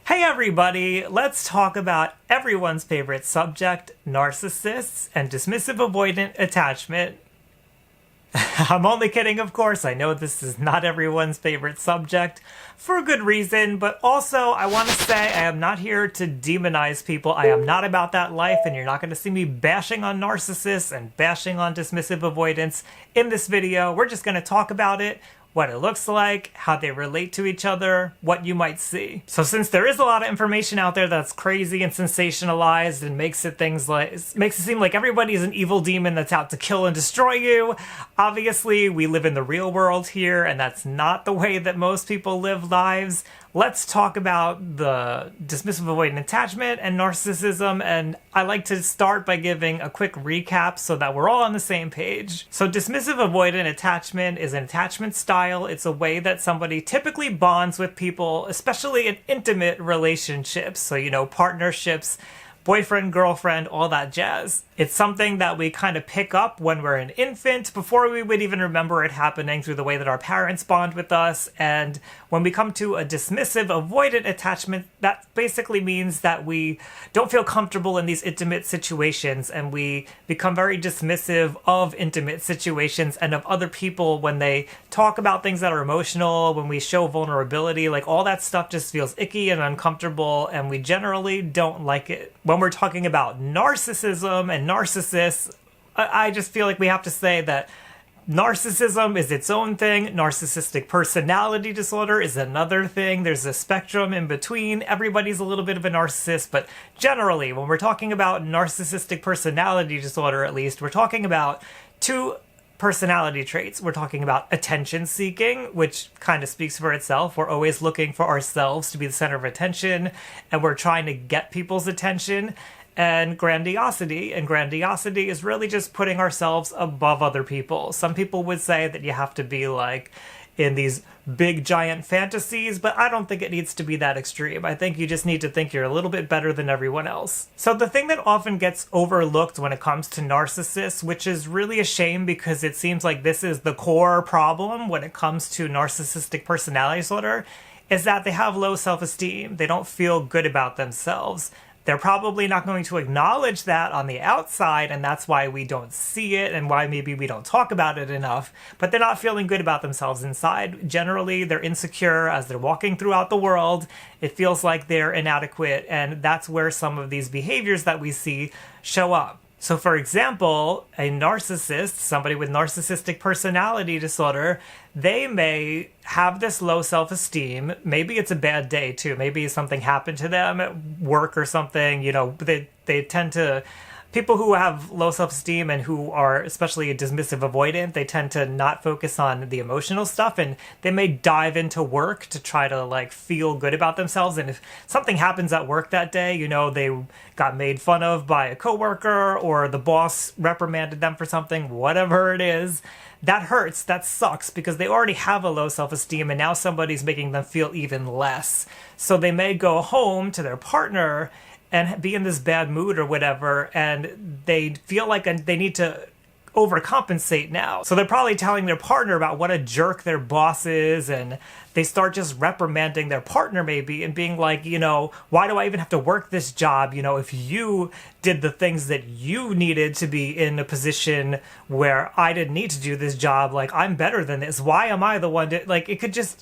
Hey everybody, let's talk about everyone's favorite subject, narcissists and dismissive avoidant attachment. I'm only kidding, of course. I know this is not everyone's favorite subject for a good reason, but also I want to say I am not here to demonize people. I am not about that life, and you're not going to see me bashing on narcissists and bashing on dismissive avoidance in this video. We're just going to talk about it, what it looks like, how they relate to each other, what you might see. So since there is a lot of information out there that's crazy and sensationalized and makes it seem like everybody is an evil demon that's out to kill and destroy you, obviously we live in the real world here, and that's not the way that most people live lives. Let's talk about the dismissive avoidant attachment and narcissism, and I like to start by giving a quick recap so that we're all on the same page. So dismissive avoidant attachment is an attachment style. It's a way that somebody typically bonds with people, especially in intimate relationships, so partnerships, boyfriend, girlfriend, all that jazz. It's something that we kind of pick up when we're an infant before we would even remember it happening through the way that our parents bond with us. And when we come to a dismissive avoidant attachment, that basically means that we don't feel comfortable in these intimate situations, and we become very dismissive of intimate situations and of other people when they talk about things that are emotional, when we show vulnerability, like all that stuff just feels icky and uncomfortable, and we generally don't like it. When we're talking about narcissism and narcissists, I just feel like we have to say that narcissism is its own thing. Narcissistic personality disorder is another thing. There's a spectrum in between. Everybody's a little bit of a narcissist, but generally, when we're talking about narcissistic personality disorder, at least, we're talking about two personality traits. We're talking about attention seeking, which kind of speaks for itself. We're always looking for ourselves to be the center of attention, and we're trying to get people's attention. And grandiosity is really just putting ourselves above other people. Some people would say that you have to be like in these big giant fantasies, but I don't think it needs to be that extreme. I think you just need to think you're a little bit better than everyone else. So the thing that often gets overlooked when it comes to narcissists, which is really a shame because it seems like this is the core problem when it comes to narcissistic personality disorder, is that they have low self-esteem. They don't feel good about themselves. They're probably not going to acknowledge that on the outside, and that's why we don't see it and why maybe we don't talk about it enough. But they're not feeling good about themselves inside. Generally, they're insecure as they're walking throughout the world. It feels like they're inadequate, and that's where some of these behaviors that we see show up. So for example, a narcissist, somebody with narcissistic personality disorder, they may have this low self-esteem. Maybe it's a bad day too. Maybe something happened to them at work or something. They tend to, people who have low self-esteem and who are especially a dismissive avoidant, they tend to not focus on the emotional stuff, and they may dive into work to try to feel good about themselves. And if something happens at work that day, they got made fun of by a coworker or the boss reprimanded them for something, whatever it is, that hurts, that sucks, because they already have a low self-esteem and now somebody's making them feel even less. So they may go home to their partner and be in this bad mood or whatever, and they feel like they need to overcompensate now. So they're probably telling their partner about what a jerk their boss is, and they start just reprimanding their partner maybe and being like, why do I even have to work this job? If you did the things that you needed to be in a position where I didn't need to do this job, I'm better than this. Why am I the one to,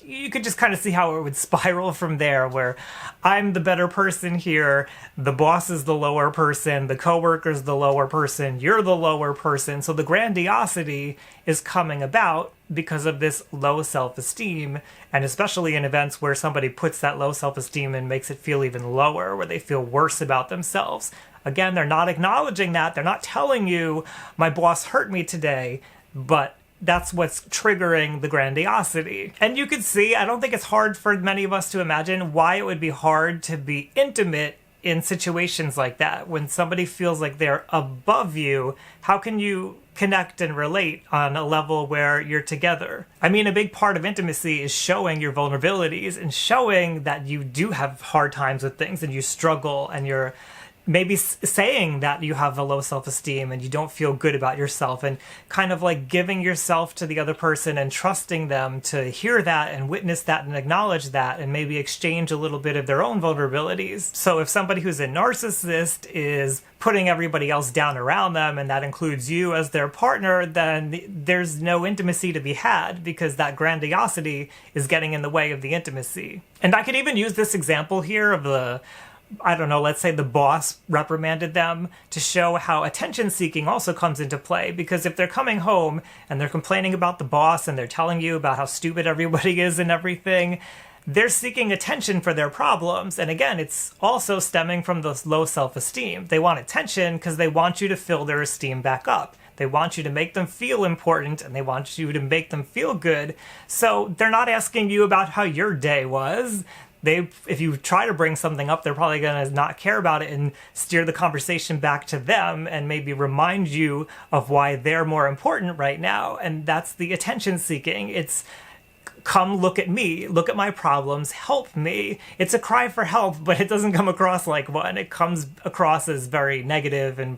you could just kind of see how it would spiral from there, where I'm the better person here, the boss is the lower person, the coworker's the lower person, you're the lower person. So the grandiosity is coming about because of this low self-esteem, and especially in events where somebody puts that low self-esteem and makes it feel even lower, where they feel worse about themselves. Again, they're not acknowledging that. They're not telling you, my boss hurt me today, but that's what's triggering the grandiosity. And you could see, I don't think it's hard for many of us to imagine why it would be hard to be intimate in situations like that. When somebody feels like they're above you, how can you connect and relate on a level where you're together? I mean, a big part of intimacy is showing your vulnerabilities and showing that you do have hard times with things and you struggle and you're maybe saying that you have a low self-esteem and you don't feel good about yourself, and kind of like giving yourself to the other person and trusting them to hear that and witness that and acknowledge that and maybe exchange a little bit of their own vulnerabilities. So if somebody who's a narcissist is putting everybody else down around them, and that includes you as their partner, then there's no intimacy to be had, because that grandiosity is getting in the way of the intimacy. And I could even use this example here of let's say the boss reprimanded them, to show how attention seeking also comes into play. Because if they're coming home and they're complaining about the boss and they're telling you about how stupid everybody is and everything, they're seeking attention for their problems. And again, it's also stemming from this low self-esteem. They want attention because they want you to fill their esteem back up. They want you to make them feel important, and they want you to make them feel good. So they're not asking you about how your day was. If you try to bring something up, they're probably going to not care about it and steer the conversation back to them and maybe remind you of why they're more important right now. And that's the attention seeking. It's, come look at me, look at my problems, help me. It's a cry for help, but it doesn't come across like one. It comes across as very negative and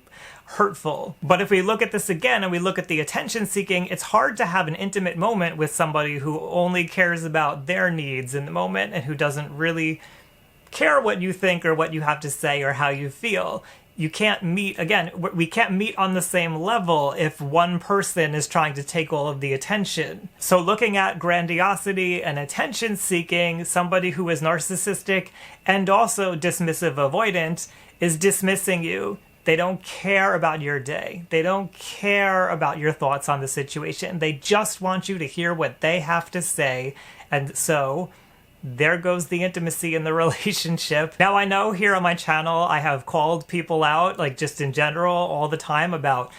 hurtful. But if we look at this again and we look at the attention seeking, it's hard to have an intimate moment with somebody who only cares about their needs in the moment and who doesn't really care what you think or what you have to say or how you feel. You can't meet, again, we can't meet on the same level if one person is trying to take all of the attention. So looking at grandiosity and attention seeking, somebody who is narcissistic and also dismissive avoidant is dismissing you. They don't care about your day. They don't care about your thoughts on the situation. They just want you to hear what they have to say. And so there goes the intimacy in the relationship. Now, I know here on my channel, I have called people out, like just in general, all the time about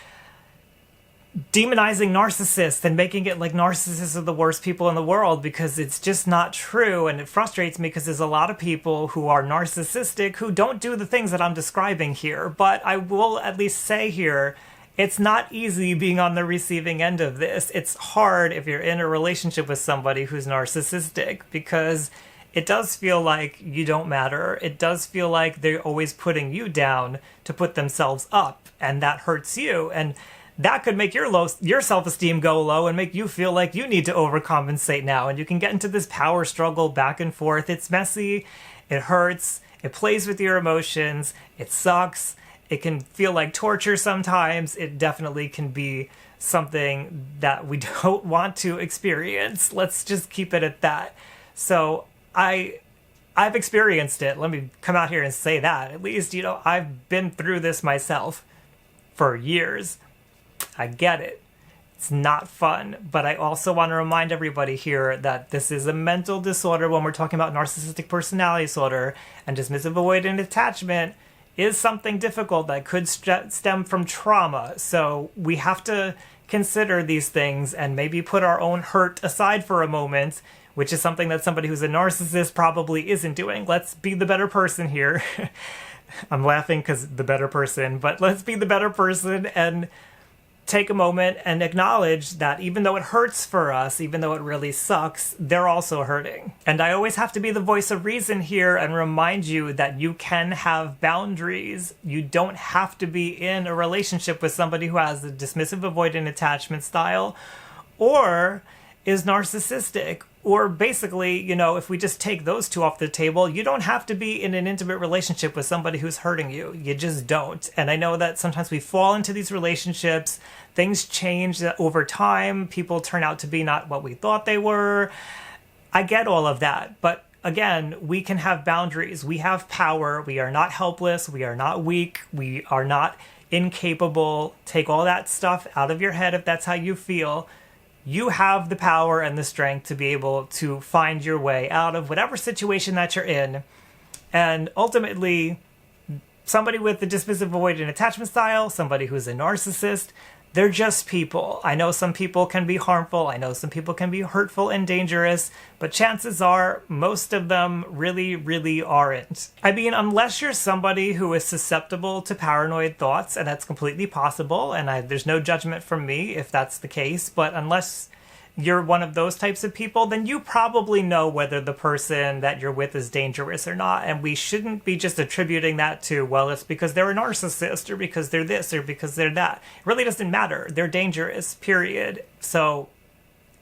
demonizing narcissists and making it like narcissists are the worst people in the world, because it's just not true. And it frustrates me because there's a lot of people who are narcissistic who don't do the things that I'm describing here. But I will at least say here, it's not easy being on the receiving end of this. It's hard if you're in a relationship with somebody who's narcissistic, because it does feel like you don't matter. It does feel like they're always putting you down to put themselves up, and that hurts you. And that could make your self-esteem go low and make you feel like you need to overcompensate now. And you can get into this power struggle back and forth. It's messy. It hurts. It plays with your emotions. It sucks. It can feel like torture sometimes. It definitely can be something that we don't want to experience. Let's just keep it at that. So I've experienced it. Let me come out here and say that. At least, I've been through this myself for years. I get it. It's not fun, but I also want to remind everybody here that this is a mental disorder when we're talking about narcissistic personality disorder, and dismissive avoidant attachment is something difficult that could stem from trauma. So we have to consider these things and maybe put our own hurt aside for a moment, which is something that somebody who's a narcissist probably isn't doing. Let's be the better person here. I'm laughing because the better person, but let's be the better person and take a moment and acknowledge that even though it hurts for us, even though it really sucks, they're also hurting. And I always have to be the voice of reason here and remind you that you can have boundaries. You don't have to be in a relationship with somebody who has a dismissive avoidant attachment style or is narcissistic. Or basically, if we just take those two off the table, you don't have to be in an intimate relationship with somebody who's hurting you. You just don't. And I know that sometimes we fall into these relationships. Things change over time. People turn out to be not what we thought they were. I get all of that. But again, we can have boundaries. We have power. We are not helpless. We are not weak. We are not incapable. Take all that stuff out of your head if that's how you feel. You have the power and the strength to be able to find your way out of whatever situation that you're in. And ultimately, somebody with the dismissive avoidant attachment style, somebody who's a narcissist, they're just people. I know some people can be harmful. I know some people can be hurtful and dangerous, but chances are most of them really, really aren't. I mean, unless you're somebody who is susceptible to paranoid thoughts, and that's completely possible, and there's no judgment from me if that's the case, but unless you're one of those types of people, then you probably know whether the person that you're with is dangerous or not. And we shouldn't be just attributing that to, well, it's because they're a narcissist or because they're this or because they're that. It really doesn't matter. They're dangerous, period. So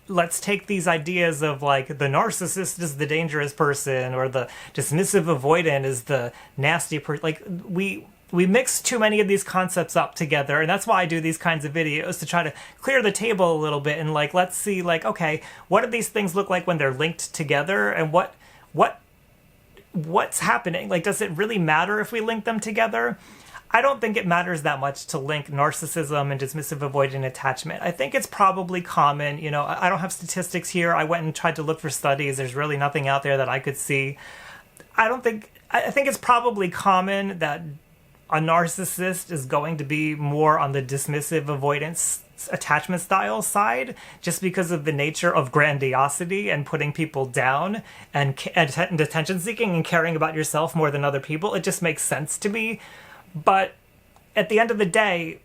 let's take these ideas of like the narcissist is the dangerous person or the dismissive avoidant is the nasty person. Like we mix too many of these concepts up together, and that's why I do these kinds of videos, to try to clear the table a little bit and like let's see like, okay, what do these things look like when they're linked together, and what's happening? Like, does it really matter if we link them together? I don't think it matters that much to link narcissism and dismissive avoidant attachment. I think it's probably common. You know, I don't have statistics here. I went and tried to look for studies. There's really nothing out there that I could see. I think it's probably common that a narcissist is going to be more on the dismissive avoidance attachment style side, just because of the nature of grandiosity and putting people down and attention seeking and caring about yourself more than other people. It just makes sense to me. But at the end of the day,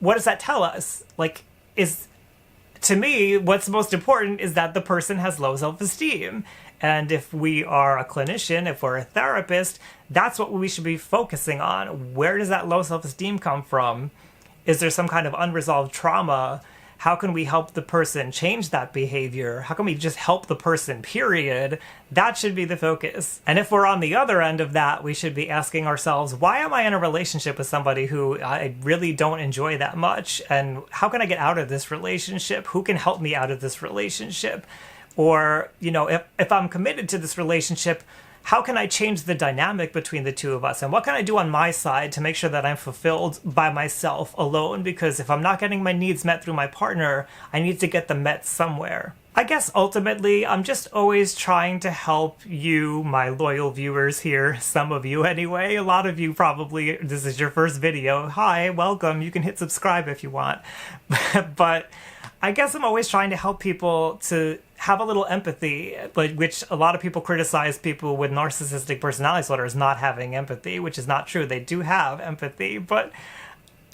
what does that tell us? Like, to me, what's most important is that the person has low self-esteem. And if we are a clinician, if we're a therapist, that's what we should be focusing on. Where does that low self-esteem come from? Is there some kind of unresolved trauma? How can we help the person change that behavior? How can we just help the person, period? That should be the focus. And if we're on the other end of that, we should be asking ourselves, why am I in a relationship with somebody who I really don't enjoy that much? And how can I get out of this relationship? Who can help me out of this relationship? Or, you know, if I'm committed to this relationship, how can I change the dynamic between the two of us? And what can I do on my side to make sure that I'm fulfilled by myself alone? Because if I'm not getting my needs met through my partner, I need to get them met somewhere. I guess ultimately, I'm just always trying to help you, my loyal viewers here, some of you anyway. A lot of you probably, this is your first video. Hi, welcome. You can hit subscribe if you want. But I guess I'm always trying to help people to have a little empathy, which a lot of people criticize people with narcissistic personality disorder as not having empathy, which is not true. They do have empathy, but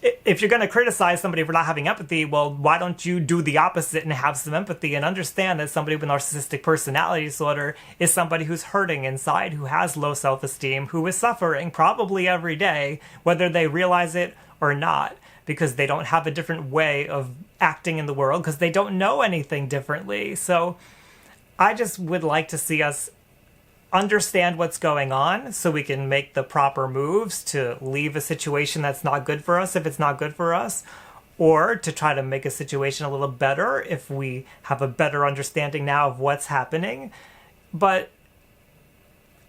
if you're going to criticize somebody for not having empathy, well, why don't you do the opposite and have some empathy and understand that somebody with narcissistic personality disorder is somebody who's hurting inside, who has low self-esteem, who is suffering probably every day, whether they realize it or not, because they don't have a different way of acting in the world, because they don't know anything differently. So I just would like to see us understand what's going on so we can make the proper moves to leave a situation that's not good for us if it's not good for us, or to try to make a situation a little better if we have a better understanding now of what's happening. But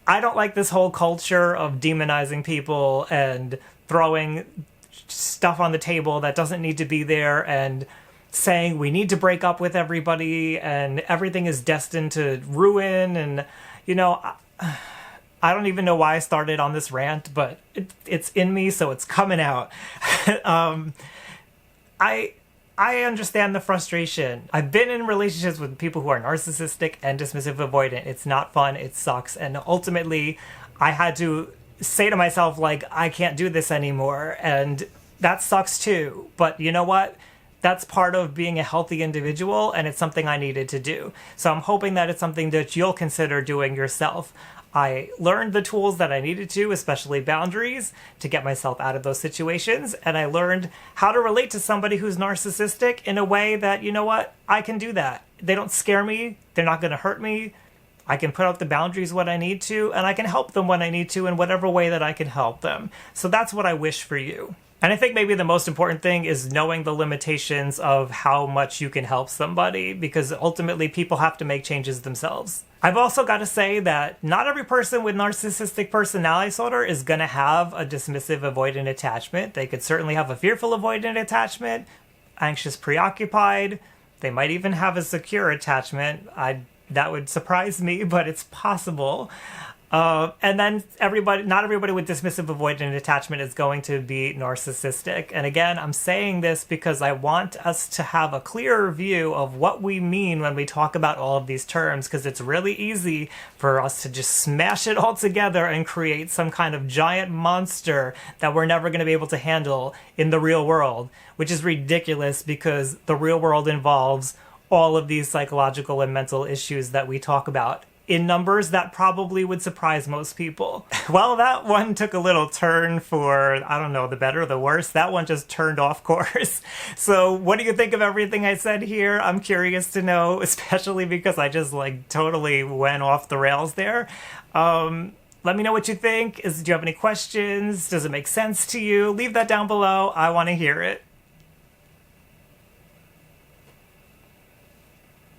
I don't like this whole culture of demonizing people and throwing stuff on the table that doesn't need to be there and saying we need to break up with everybody and everything is destined to ruin. And, you know, I don't even know why I started on this rant, but it's in me, so it's coming out. I understand the frustration. I've been in relationships with people who are narcissistic and dismissive avoidant. It's not fun. It sucks. And ultimately, I had to say to myself, like, I can't do this anymore. And that sucks too. But you know what? That's part of being a healthy individual, and it's something I needed to do. So I'm hoping that it's something that you'll consider doing yourself. I learned the tools that I needed to, especially boundaries, to get myself out of those situations. And I learned how to relate to somebody who's narcissistic in a way that, you know what, I can do that. They don't scare me. They're not going to hurt me. I can put out the boundaries when I need to, and I can help them when I need to in whatever way that I can help them. So that's what I wish for you. And I think maybe the most important thing is knowing the limitations of how much you can help somebody, because ultimately people have to make changes themselves. I've also got to say that not every person with narcissistic personality disorder is going to have a dismissive avoidant attachment. They could certainly have a fearful avoidant attachment, anxious preoccupied. They might even have a secure attachment. That would surprise me, but it's possible. And then not everybody with dismissive avoidant attachment is going to be narcissistic. And again, I'm saying this because I want us to have a clearer view of what we mean when we talk about all of these terms, because it's really easy for us to just smash it all together and create some kind of giant monster that we're never going to be able to handle in the real world, which is ridiculous because the real world involves all of these psychological and mental issues that we talk about in numbers that probably would surprise most people. Well, that one took a little turn for, I don't know, the better or the worse. That one just turned off course. So what do you think of everything I said here? I'm curious to know, especially because I just like totally went off the rails there. Let me know what you think. Do you have any questions? Does it make sense to you? Leave that down below. I want to hear it.